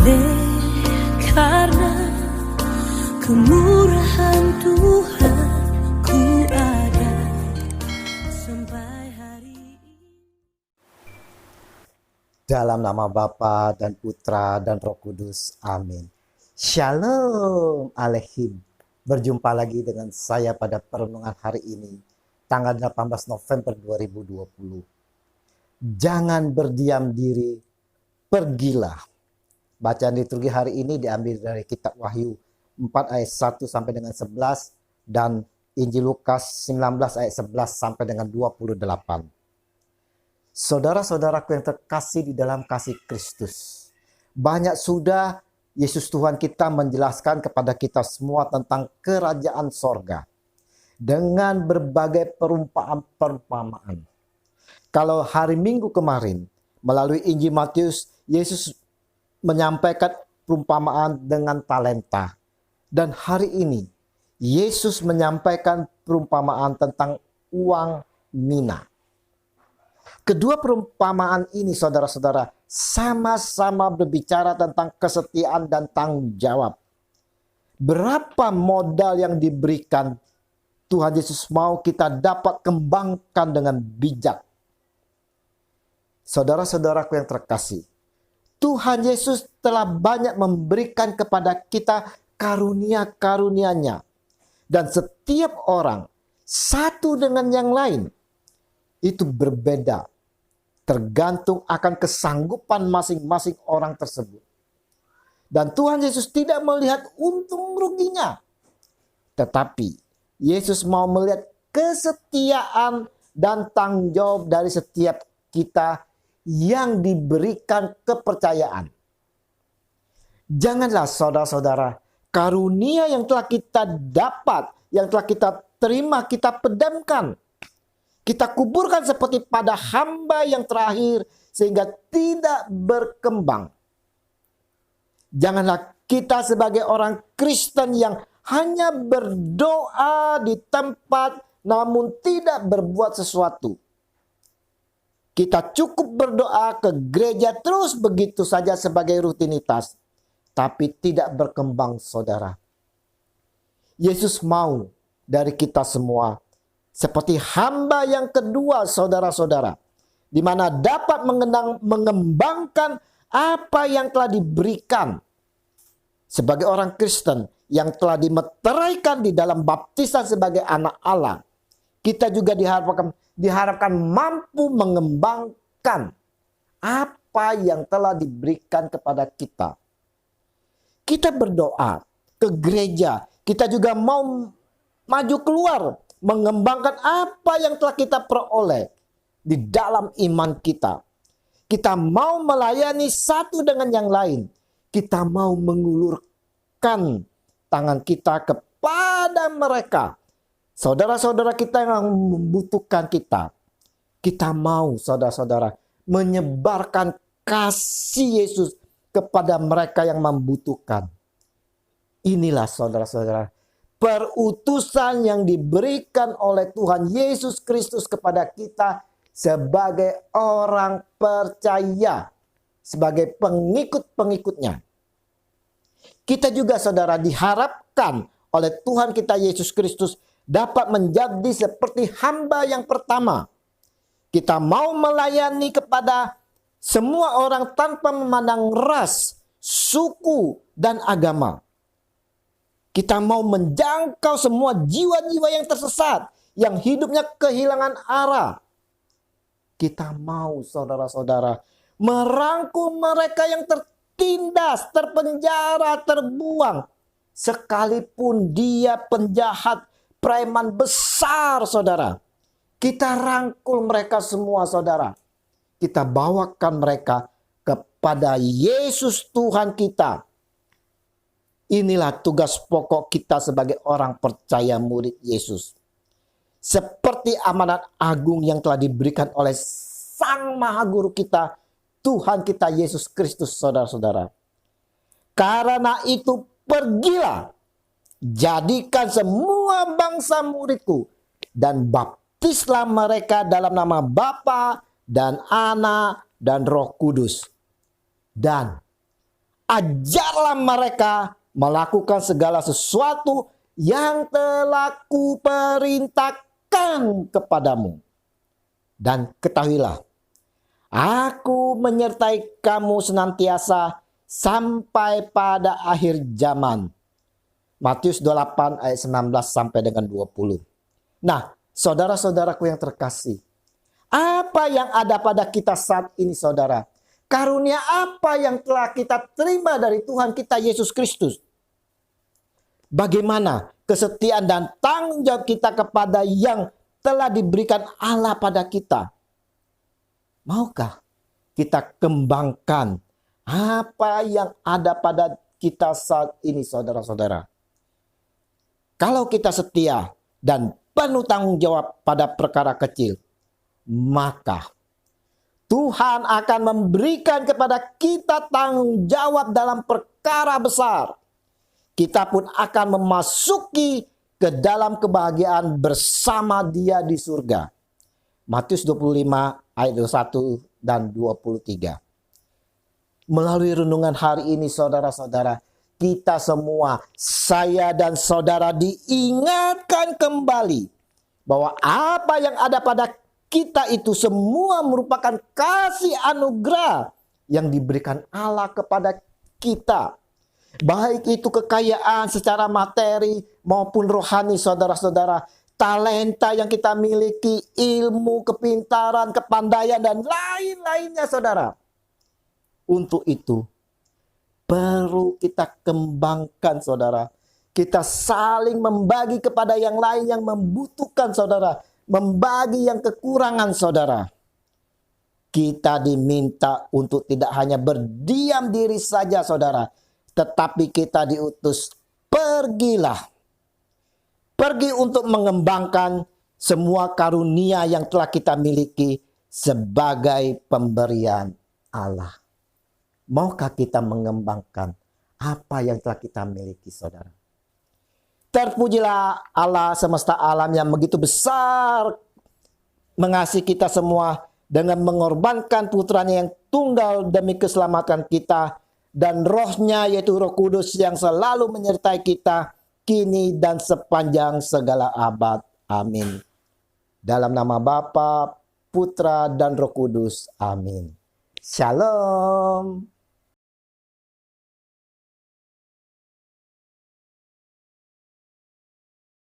Oleh karena kemurahan Tuhan, ku ada sampai hari ini. Dalam nama Bapa dan Putra dan Roh Kudus. Amin. Shalom Aleihim. Berjumpa lagi dengan saya pada perenungan hari ini, tanggal 18 November 2020. Jangan berdiam diri, pergilah. Bacaan liturgi hari ini diambil dari kitab Wahyu 4 ayat 1 sampai dengan 11 dan Injil Lukas 19 ayat 11 sampai dengan 28. Saudara-saudaraku yang terkasih di dalam kasih Kristus, banyak sudah Yesus Tuhan kita menjelaskan kepada kita semua tentang kerajaan sorga dengan berbagai perumpamaan. Kalau hari Minggu kemarin melalui Injil Matius, Yesus menyampaikan perumpamaan dengan talenta. Dan hari ini Yesus menyampaikan perumpamaan tentang uang mina. Kedua perumpamaan ini, saudara-saudara, sama-sama berbicara tentang kesetiaan dan tanggung jawab. Berapa modal yang diberikan, Tuhan Yesus mau kita dapat kembangkan dengan bijak. Saudara-saudaraku yang terkasih, Tuhan Yesus telah banyak memberikan kepada kita karunia-karunia-Nya. Dan setiap orang, satu dengan yang lain, itu berbeda. Tergantung akan kesanggupan masing-masing orang tersebut. Dan Tuhan Yesus tidak melihat untung ruginya. Tetapi Yesus mau melihat kesetiaan dan tanggung jawab dari setiap kita yang diberikan kepercayaan. Janganlah saudara-saudara, karunia yang telah kita dapat, yang telah kita terima, kita pedamkan. Kita kuburkan seperti pada hamba yang terakhir sehingga tidak berkembang. Janganlah kita sebagai orang Kristen yang hanya berdoa di tempat namun tidak berbuat sesuatu. Kita cukup berdoa ke gereja terus begitu saja sebagai rutinitas. Tapi tidak berkembang, saudara. Yesus mau dari kita semua seperti hamba yang kedua, saudara-saudara. Di mana dapat mengembangkan apa yang telah diberikan. Sebagai orang Kristen yang telah dimeteraikan di dalam baptisan sebagai anak Allah. Kita juga diharapkan mampu mengembangkan apa yang telah diberikan kepada kita. Kita berdoa ke gereja, kita juga mau maju keluar, mengembangkan apa yang telah kita peroleh di dalam iman kita. Kita mau melayani satu dengan yang lain. Kita mau mengulurkan tangan kita kepada mereka. Saudara-saudara kita yang membutuhkan kita. Kita mau, saudara-saudara, menyebarkan kasih Yesus kepada mereka yang membutuhkan. Inilah, saudara-saudara, perutusan yang diberikan oleh Tuhan Yesus Kristus kepada kita sebagai orang percaya, sebagai pengikut-pengikutnya. Kita juga, saudara, diharapkan oleh Tuhan kita Yesus Kristus dapat menjadi seperti hamba yang pertama. Kita mau melayani kepada semua orang tanpa memandang ras, suku, dan agama. Kita mau menjangkau semua jiwa-jiwa yang tersesat, yang hidupnya kehilangan arah. Kita mau, saudara-saudara, merangkul mereka yang tertindas, terpenjara, terbuang. Sekalipun dia penjahat, preman besar, saudara. Kita rangkul mereka semua, saudara. Kita bawakan mereka kepada Yesus Tuhan kita. Inilah tugas pokok kita sebagai orang percaya murid Yesus. Seperti amanat agung yang telah diberikan oleh Sang Maha Guru kita, Tuhan kita Yesus Kristus, saudara-saudara. Karena itu pergilah, jadikan semua bangsa muridku, dan baptislah mereka dalam nama Bapa dan Anak dan Roh Kudus. Dan ajarlah mereka melakukan segala sesuatu yang telah kuperintahkan kepadamu. Dan ketahuilah, aku menyertai kamu senantiasa sampai pada akhir zaman. Matius 28 ayat 19 sampai dengan 20. Nah, saudara-saudaraku yang terkasih, apa yang ada pada kita saat ini, saudara? Karunia apa yang telah kita terima dari Tuhan kita Yesus Kristus? Bagaimana kesetiaan dan tanggung jawab kita kepada yang telah diberikan Allah pada kita? Maukah kita kembangkan apa yang ada pada kita saat ini, saudara-saudara? Kalau kita setia dan penuh tanggung jawab pada perkara kecil, maka Tuhan akan memberikan kepada kita tanggung jawab dalam perkara besar. Kita pun akan memasuki ke dalam kebahagiaan bersama Dia di surga. Matius 25 ayat 21 dan 23. Melalui renungan hari ini, saudara-saudara, kita semua, saya dan saudara, diingatkan kembali bahwa apa yang ada pada kita itu semua merupakan kasih anugerah yang diberikan Allah kepada kita. Baik itu kekayaan secara materi maupun rohani, saudara-saudara. Talenta yang kita miliki, ilmu, kepintaran, kepandaian, dan lain-lainnya, saudara. Untuk itu, perlu kita kembangkan, saudara. Kita saling membagi kepada yang lain yang membutuhkan, saudara. Membagi yang kekurangan, saudara. Kita diminta untuk tidak hanya berdiam diri saja, saudara. Tetapi kita diutus, pergilah. Pergi untuk mengembangkan semua karunia yang telah kita miliki sebagai pemberian Allah. Maukah kita mengembangkan apa yang telah kita miliki, saudara? Terpujilah Allah semesta alam yang begitu besar mengasihi kita semua dengan mengorbankan putranya yang tunggal demi keselamatan kita, dan rohnya yaitu Roh Kudus yang selalu menyertai kita kini dan sepanjang segala abad. Amin. Dalam nama Bapa, Putra, dan Roh Kudus. Amin. Shalom.